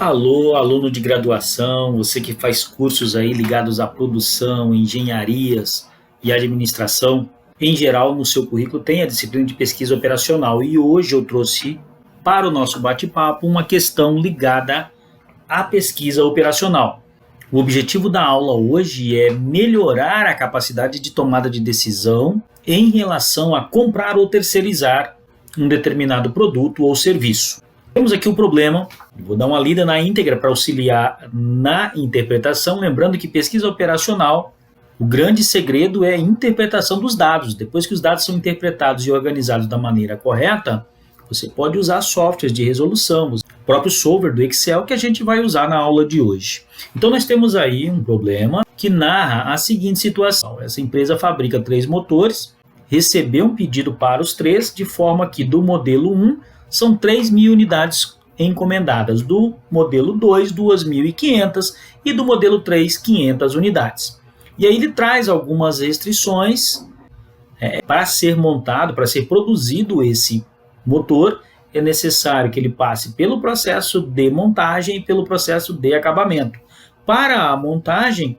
Alô, aluno de graduação, você que faz cursos aí ligados à produção, engenharias e administração, em geral no seu currículo tem a disciplina de pesquisa operacional e hoje eu trouxe para o nosso bate-papo uma questão ligada à pesquisa operacional. O objetivo da aula hoje é melhorar a capacidade de tomada de decisão em relação a comprar ou terceirizar um determinado produto ou serviço. Temos aqui o problema, vou dar uma lida na íntegra para auxiliar na interpretação, lembrando que pesquisa operacional, o grande segredo é a interpretação dos dados. Depois que os dados são interpretados e organizados da maneira correta, você pode usar softwares de resolução, o próprio software do Excel que a gente vai usar na aula de hoje. Então nós temos aí um problema que narra a seguinte situação. Essa empresa fabrica 3 motores, recebeu um pedido para os 3, de forma que do modelo 1 são 3.000 unidades encomendadas, do modelo 2, 2.500 e do modelo 3, 500 unidades. E aí ele traz algumas restrições para ser montado, para ser produzido esse motor, é necessário que ele passe pelo processo de montagem e pelo processo de acabamento. Para a montagem,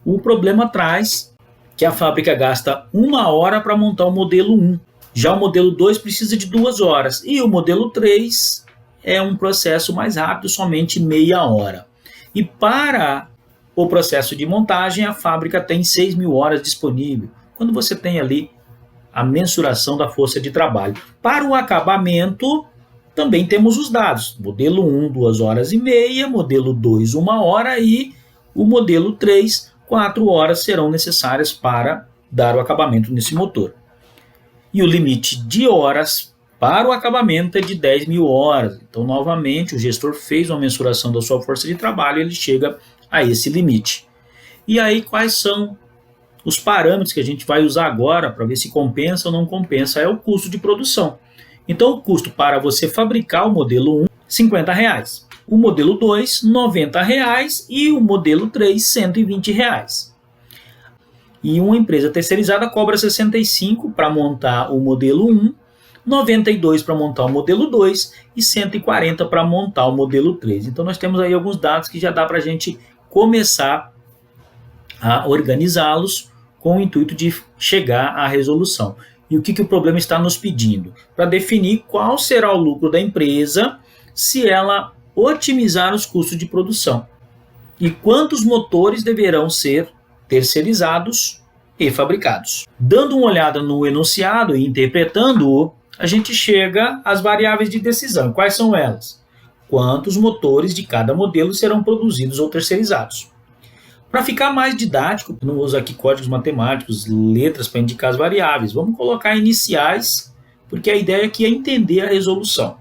o problema traz que a fábrica gasta 1 hora para montar o modelo 1. Já o modelo 2 precisa de 2 horas e o modelo 3 é um processo mais rápido, somente meia hora. E para o processo de montagem, a fábrica tem 6.000 horas disponível, quando você tem ali a mensuração da força de trabalho. Para o acabamento, também temos os dados. Modelo 1, 2 horas e meia, modelo 2, 1 hora e o modelo 3, 4 horas serão necessárias para dar o acabamento nesse motor. E o limite de horas para o acabamento é de 10.000 horas. Então, novamente, o gestor fez uma mensuração da sua força de trabalho e ele chega a esse limite. E aí, quais são os parâmetros que a gente vai usar agora para ver se compensa ou não compensa? É o custo de produção. Então, o custo para você fabricar o modelo 1, R$ 50. O modelo 2, R$ 90 e o modelo 3, R$ 120. E uma empresa terceirizada cobra 65 para montar o modelo 1, 92 para montar o modelo 2 e 140 para montar o modelo 3. Então nós temos aí alguns dados que já dá para a gente começar a organizá-los com o intuito de chegar à resolução. E o que o problema está nos pedindo? Para definir qual será o lucro da empresa se ela otimizar os custos de produção. E quantos motores deverão ser terceirizados e fabricados. Dando uma olhada no enunciado e interpretando-o, a gente chega às variáveis de decisão. Quais são elas? Quantos motores de cada modelo serão produzidos ou terceirizados? Para ficar mais didático, não uso aqui códigos matemáticos, letras para indicar as variáveis. Vamos colocar iniciais, porque a ideia aqui é entender a resolução.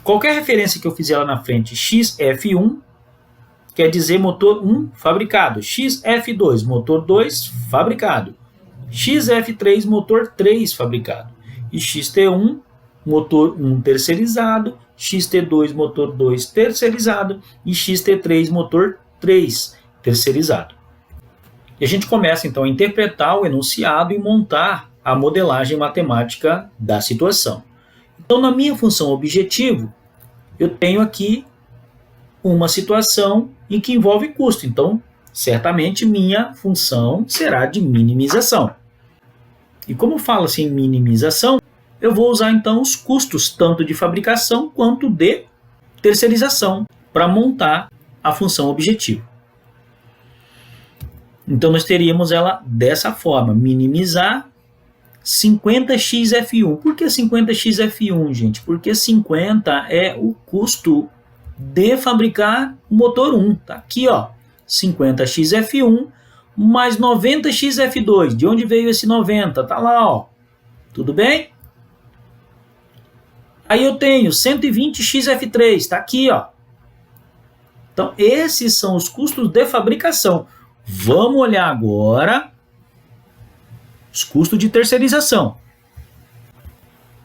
Qualquer referência que eu fizer lá na frente, XF1, quer dizer motor 1 fabricado, XF2, motor 2 fabricado, XF3, motor 3 fabricado, e XT1, motor 1 terceirizado, XT2, motor 2 terceirizado, e XT3, motor 3 terceirizado. E a gente começa então a interpretar o enunciado e montar a modelagem matemática da situação. Então, na minha função objetivo, eu tenho aqui uma situação em que envolve custo. Então, certamente, minha função será de minimização. E como fala-se em minimização, eu vou usar, então, os custos tanto de fabricação quanto de terceirização para montar a função objetivo. Então, nós teríamos ela dessa forma, minimizar 50xF1. Por que 50xF1, gente? Porque 50 é o custo de fabricar o motor 1. Tá aqui, ó, 50xF1 mais 90xF2. De onde veio esse 90? Tá lá, ó. Tudo bem? Aí eu tenho 120xF3, tá aqui, ó. Então, esses são os custos de fabricação. Vamos olhar agora os custos de terceirização.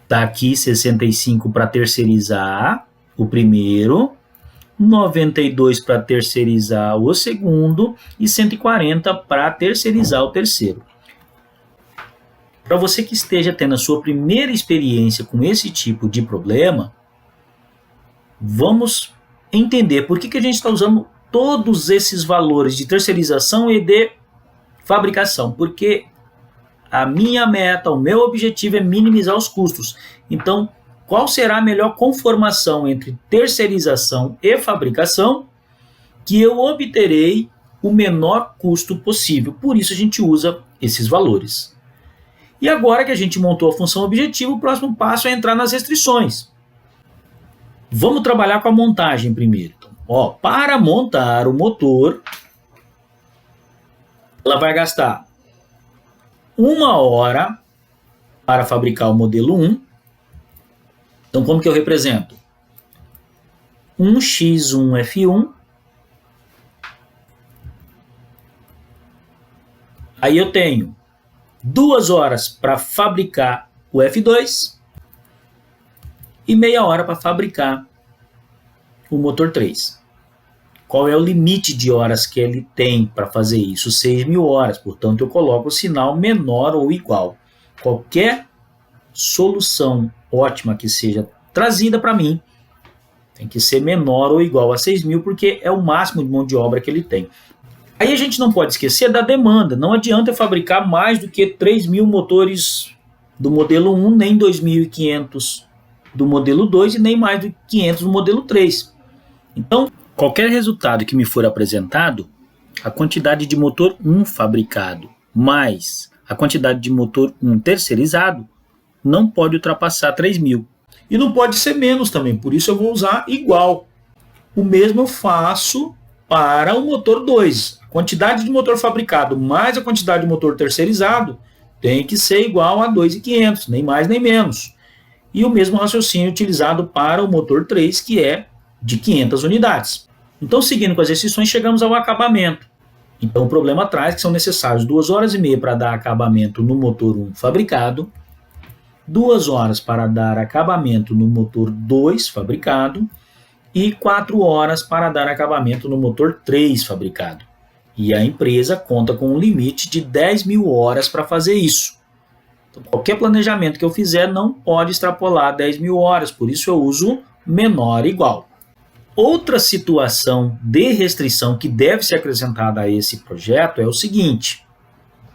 Tá aqui 65 para terceirizar o primeiro, 92 para terceirizar o segundo e 140 para terceirizar o terceiro. Para você que esteja tendo a sua primeira experiência com esse tipo de problema, vamos entender por que a gente está usando todos esses valores de terceirização e de fabricação. Porque a minha meta, o meu objetivo é minimizar os custos. Então, qual será a melhor conformação entre terceirização e fabricação que eu obterei o menor custo possível? Por isso a gente usa esses valores. E agora que a gente montou a função objetivo, o próximo passo é entrar nas restrições. Vamos trabalhar com a montagem primeiro. Então, para montar o motor, ela vai gastar 1 hora para fabricar o modelo 1. Então, como que eu represento? 1x1F1. Aí eu tenho 2 horas para fabricar o F2 e meia hora para fabricar o motor 3. Qual é o limite de horas que ele tem para fazer isso? 6.000 horas, portanto eu coloco o sinal menor ou igual. Qualquer solução ótima que seja trazida para mim tem que ser menor ou igual a 6.000, porque é o máximo de mão de obra que ele tem. Aí a gente não pode esquecer da demanda. Não adianta eu fabricar mais do que 3.000 motores do modelo 1, nem 2.500 do modelo 2 e nem mais do que 500 do modelo 3. Então, qualquer resultado que me for apresentado, a quantidade de motor 1 fabricado mais a quantidade de motor 1 terceirizado não pode ultrapassar 3.000. E não pode ser menos também, por isso eu vou usar igual. O mesmo eu faço para o motor 2. A quantidade de motor fabricado mais a quantidade de motor terceirizado tem que ser igual a 2.500, nem mais nem menos. E o mesmo raciocínio utilizado para o motor 3, que é de 500 unidades. Então, seguindo com as restrições, chegamos ao acabamento. Então, o problema traz que são necessários 2 horas e meia para dar acabamento no motor 1 fabricado, 2 horas para dar acabamento no motor 2 fabricado e 4 horas para dar acabamento no motor 3 fabricado. E a empresa conta com um limite de 10.000 horas para fazer isso. Então, qualquer planejamento que eu fizer não pode extrapolar 10.000 horas, por isso eu uso menor ou igual. Outra situação de restrição que deve ser acrescentada a esse projeto é o seguinte: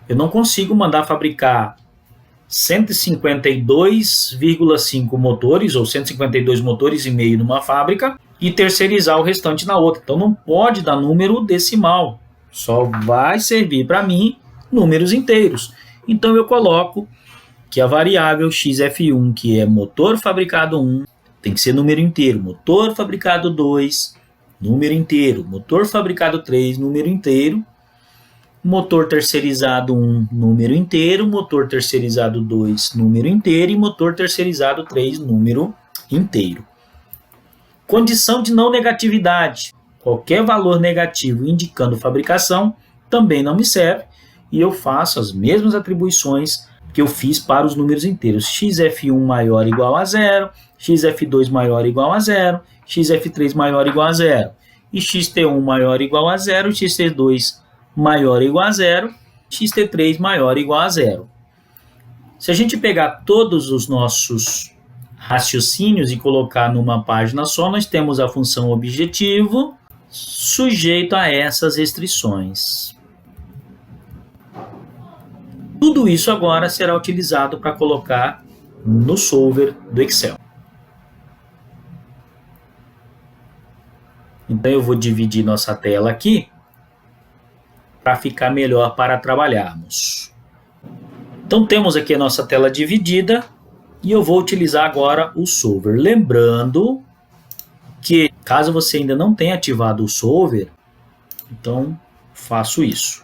eu não consigo mandar fabricar 152,5 motores ou 152 motores e meio numa fábrica e terceirizar o restante na outra. Então não pode dar número decimal, só vai servir para mim números inteiros. Então eu coloco que a variável xf1, que é motor fabricado 1, tem que ser número inteiro. Motor fabricado 2, número inteiro. Motor fabricado 3, número inteiro. Motor terceirizado 1, número inteiro. Motor terceirizado 2, número inteiro. E motor terceirizado 3, número inteiro. Condição de não negatividade. Qualquer valor negativo indicando fabricação também não me serve. E eu faço as mesmas atribuições que eu fiz para os números inteiros. xf1 maior ou igual a 0, xf2 maior ou igual a 0, xf3 maior ou igual a 0, e xt1 maior ou igual a 0, xt2 maior ou igual a 0, xt3 maior ou igual a 0. Se a gente pegar todos os nossos raciocínios e colocar numa página só, nós temos a função objetivo sujeito a essas restrições. Tudo isso agora será utilizado para colocar no solver do Excel. Então eu vou dividir nossa tela aqui para ficar melhor para trabalharmos. Então temos aqui a nossa tela dividida e eu vou utilizar agora o solver. Lembrando que caso você ainda não tenha ativado o solver, então faço isso.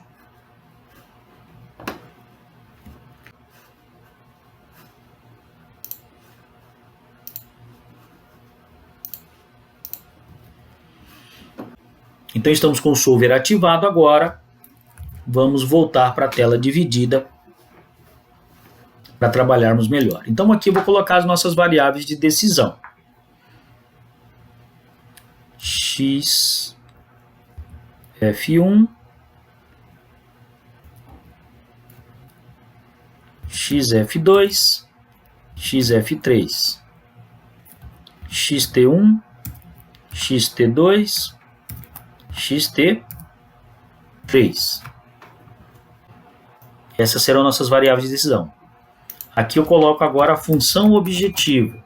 Então estamos com o solver ativado agora. Vamos voltar para a tela dividida para trabalharmos melhor. Então aqui eu vou colocar as nossas variáveis de decisão. xf1, xf2, xf3, xt1, xt2, xt3. Essas serão nossas variáveis de decisão. Aqui eu coloco agora a função objetivo.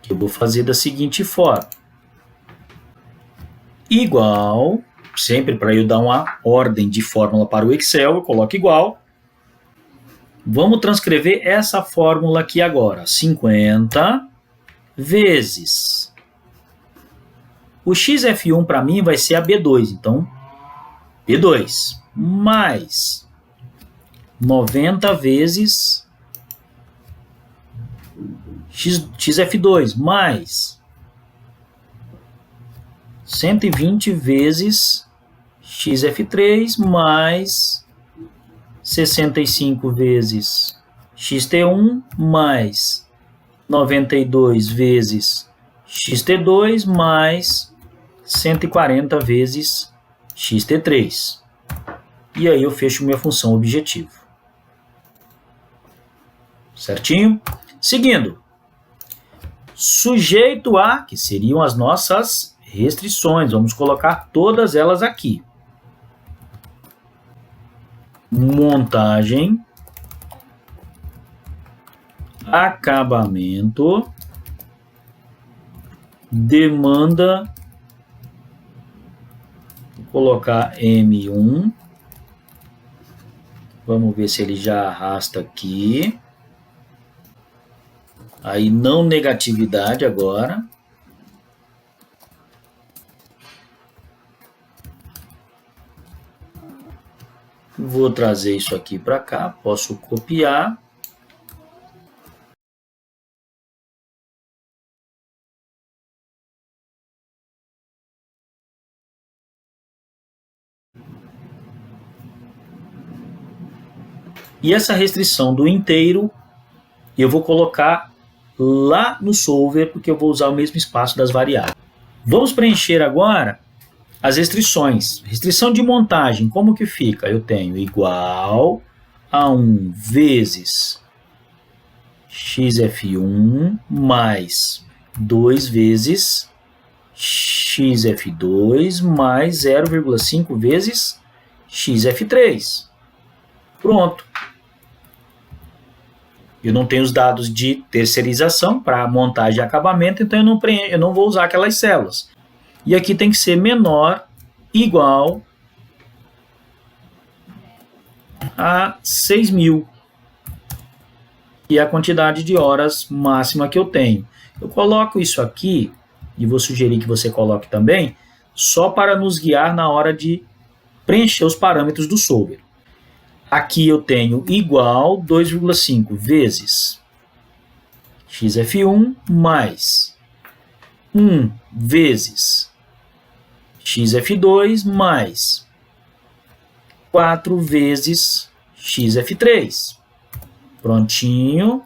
Que eu vou fazer da seguinte forma. Igual, sempre para eu dar uma ordem de fórmula para o Excel, eu coloco igual. Vamos transcrever essa fórmula aqui agora. 50 vezes. O xf1 para mim vai ser a B2, então B2 mais 90 vezes xf2 mais 120 vezes xf3 mais 65 vezes xt1 mais 92 vezes xt2 mais 140 vezes xt3. E aí eu fecho minha função objetivo. Certinho? Seguindo. Sujeito a, que seriam as nossas restrições. Vamos colocar todas elas aqui. Montagem. Acabamento. Demanda. Vou colocar M1. Vamos ver se ele já arrasta aqui. Aí não negatividade agora. Vou trazer isso aqui para cá. Posso copiar. E essa restrição do inteiro, eu vou colocar lá no solver, porque eu vou usar o mesmo espaço das variáveis. Vamos preencher agora as restrições. Restrição de montagem, como que fica? Eu tenho igual a 1 vezes xf1 mais 2 vezes xf2 mais 0,5 vezes xf3. Pronto. Eu não tenho os dados de terceirização para montagem e acabamento, então eu não vou usar aquelas células. E aqui tem que ser menor, igual a 6.000, que é a quantidade de horas máxima que eu tenho. Eu coloco isso aqui, e vou sugerir que você coloque também, só para nos guiar na hora de preencher os parâmetros do solver. Aqui eu tenho igual 2,5 vezes xf1 mais 1 vezes xf2 mais 4 vezes xf3. Prontinho.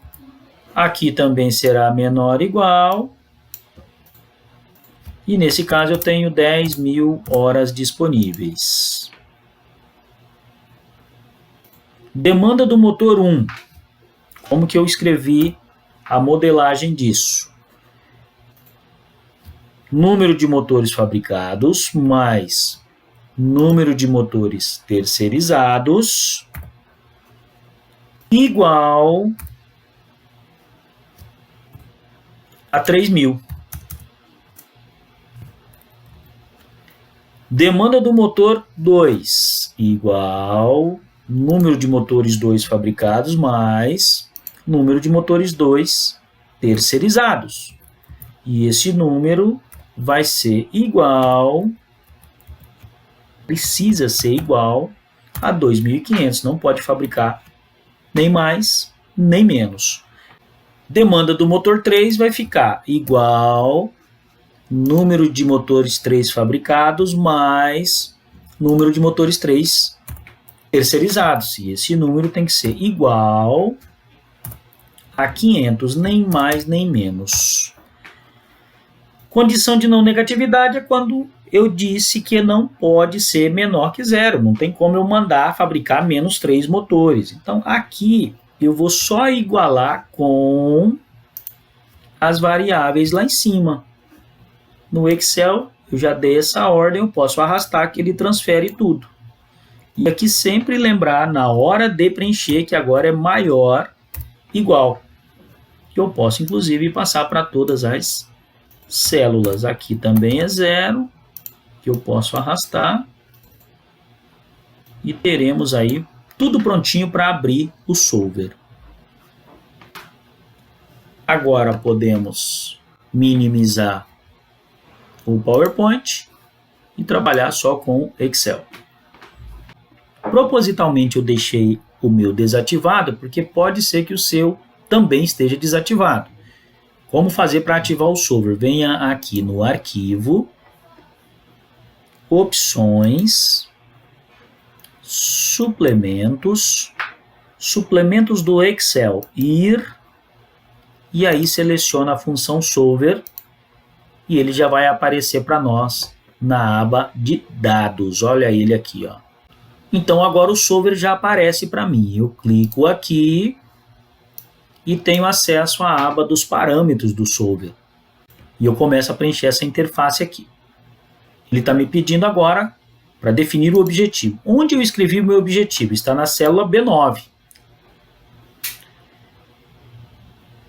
Aqui também será menor ou igual. E nesse caso eu tenho 10.000 horas disponíveis. Demanda do motor 1. Como que eu escrevi a modelagem disso? Número de motores fabricados mais número de motores terceirizados igual a 3.000. Demanda do motor 2 igual número de motores 2 fabricados mais número de motores 2 terceirizados. E esse número vai ser igual, precisa ser igual a 2.500. Não pode fabricar nem mais, nem menos. Demanda do motor 3 vai ficar igual número de motores 3 fabricados mais número de motores 3 terceirizados. E esse número tem que ser igual a 500, nem mais nem menos. Condição de não negatividade é quando eu disse que não pode ser menor que zero. Não tem como eu mandar fabricar menos 3 motores. Então, aqui eu vou só igualar com as variáveis lá em cima. No Excel, eu já dei essa ordem, eu posso arrastar que ele transfere tudo. E aqui sempre lembrar, na hora de preencher, que agora é maior, igual. Que eu posso, inclusive, passar para todas as células. Aqui também é 0, que eu posso arrastar. E teremos aí tudo prontinho para abrir o solver. Agora podemos minimizar o PowerPoint e trabalhar só com Excel. Propositalmente eu deixei o meu desativado, porque pode ser que o seu também esteja desativado. Como fazer para ativar o solver? Venha aqui no arquivo, opções, suplementos, suplementos do Excel, ir, e aí seleciona a função solver e ele já vai aparecer para nós na aba de dados. Olha ele aqui, ó. Então agora o solver já aparece para mim. Eu clico aqui e tenho acesso à aba dos parâmetros do solver. E eu começo a preencher essa interface aqui. Ele está me pedindo agora para definir o objetivo. Onde eu escrevi o meu objetivo? Está na célula B9.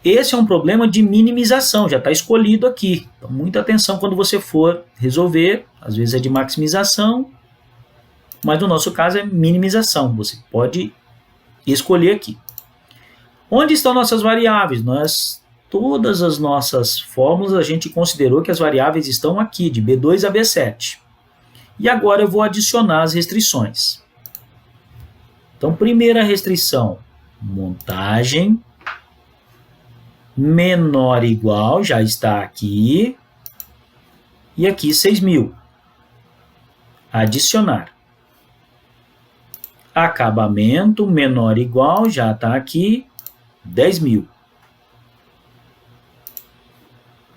Esse é um problema de minimização, já está escolhido aqui. Então, muita atenção quando você for resolver. Às vezes é de maximização, mas no nosso caso é minimização. Você pode escolher aqui. Onde estão nossas variáveis? Todas as nossas fórmulas a gente considerou que as variáveis estão aqui, de B2 a B7. E agora eu vou adicionar as restrições. Então, primeira restrição, montagem, menor ou igual, já está aqui. E aqui 6.000. Adicionar. Acabamento, menor ou igual, já está aqui. 10.000.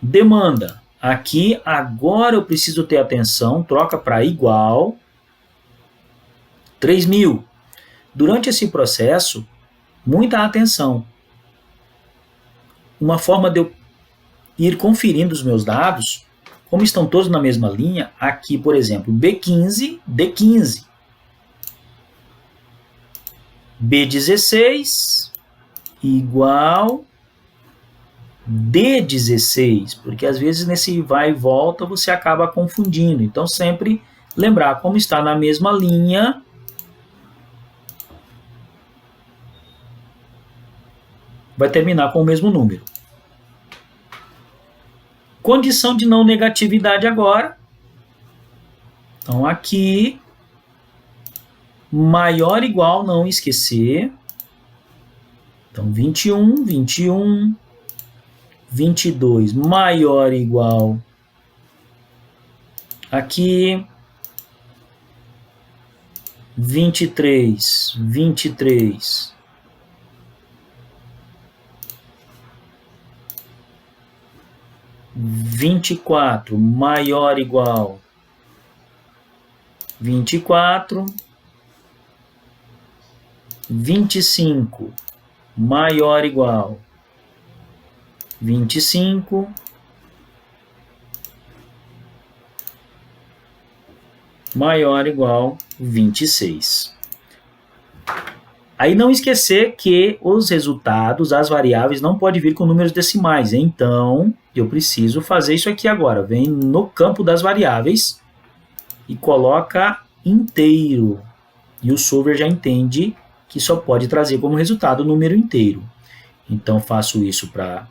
Demanda. Aqui, agora eu preciso ter atenção, troca para igual. 3.000. Durante esse processo, muita atenção. Uma forma de eu ir conferindo os meus dados, como estão todos na mesma linha, aqui, por exemplo, B15, D15. B16 igual D16, porque às vezes nesse vai e volta você acaba confundindo. Então sempre lembrar como está na mesma linha. Vai terminar com o mesmo número. Condição de não negatividade agora. Então aqui, maior ou igual, não esquecer. Então 21, 21, 22, maior ou igual. Aqui, 23, 23. 24 maior ou igual 24, 25 maior ou igual 25, maior ou igual 26. Aí não esquecer que os resultados, as variáveis, não podem vir com números decimais. Então, eu preciso fazer isso aqui agora. Vem no campo das variáveis e coloca inteiro. E o solver já entende que só pode trazer como resultado o número inteiro. Então, faço isso para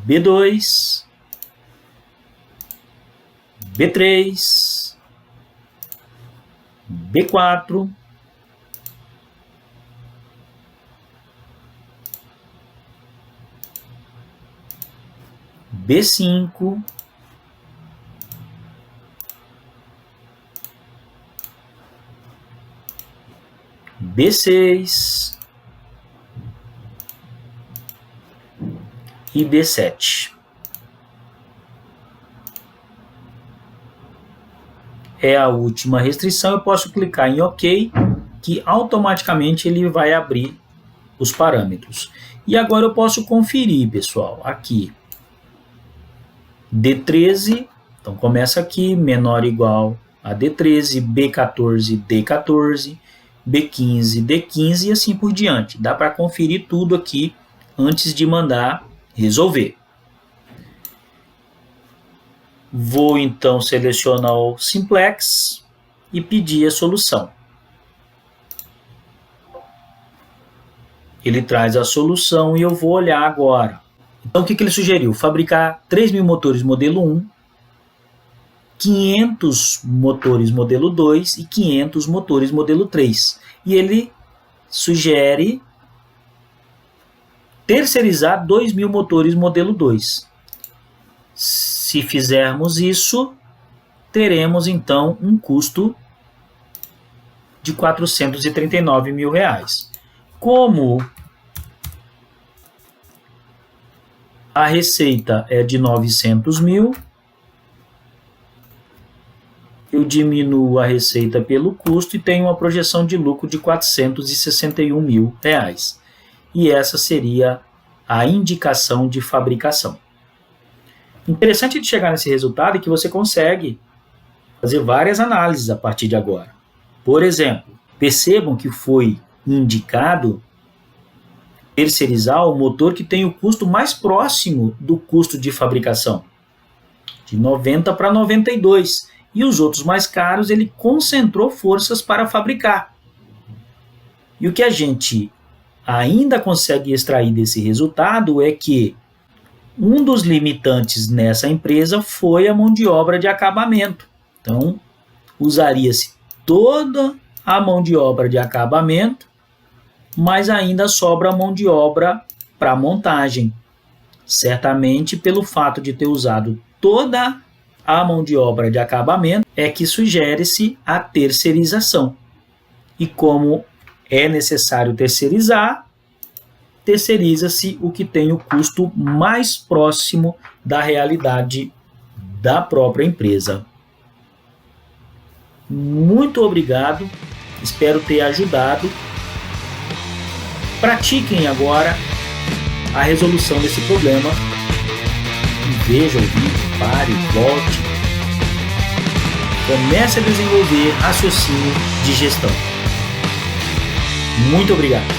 B2, B3, B4, B5, B6 e B7. É a última restrição, eu posso clicar em OK, que automaticamente ele vai abrir os parâmetros. E agora eu posso conferir, pessoal, aqui. D13, então começa aqui, menor ou igual a D13, B14, D14, B15, D15 e assim por diante. Dá para conferir tudo aqui antes de mandar resolver. Vou então selecionar o Simplex e pedir a solução. Ele traz a solução e eu vou olhar agora. Então o que ele sugeriu? Fabricar 3.000 motores modelo 1, 500 motores modelo 2 e 500 motores modelo 3. E ele sugere terceirizar 2.000 motores modelo 2. Se fizermos isso, teremos então um custo de R$ 439 mil. Como a receita é de 900 mil, eu diminuo a receita pelo custo e tenho uma projeção de lucro de R$ 461 mil. E essa seria a indicação de fabricação. Interessante de chegar nesse resultado é que você consegue fazer várias análises a partir de agora. Por exemplo, percebam que foi indicado terceirizar o motor que tem o custo mais próximo do custo de fabricação, de 90 para 92, e os outros mais caros ele concentrou forças para fabricar. E o que a gente ainda consegue extrair desse resultado é que um dos limitantes nessa empresa foi a mão de obra de acabamento. Então, usaria-se toda a mão de obra de acabamento, mas ainda sobra a mão de obra para montagem. Certamente, pelo fato de ter usado toda a mão de obra de acabamento, é que sugere-se a terceirização. E como é necessário terceirizar, terceiriza-se o que tem o custo mais próximo da realidade da própria empresa. Muito obrigado, espero ter ajudado. Pratiquem agora a resolução desse problema. Veja o vídeo, pare, volte. Comece a desenvolver raciocínio de gestão. Muito obrigado.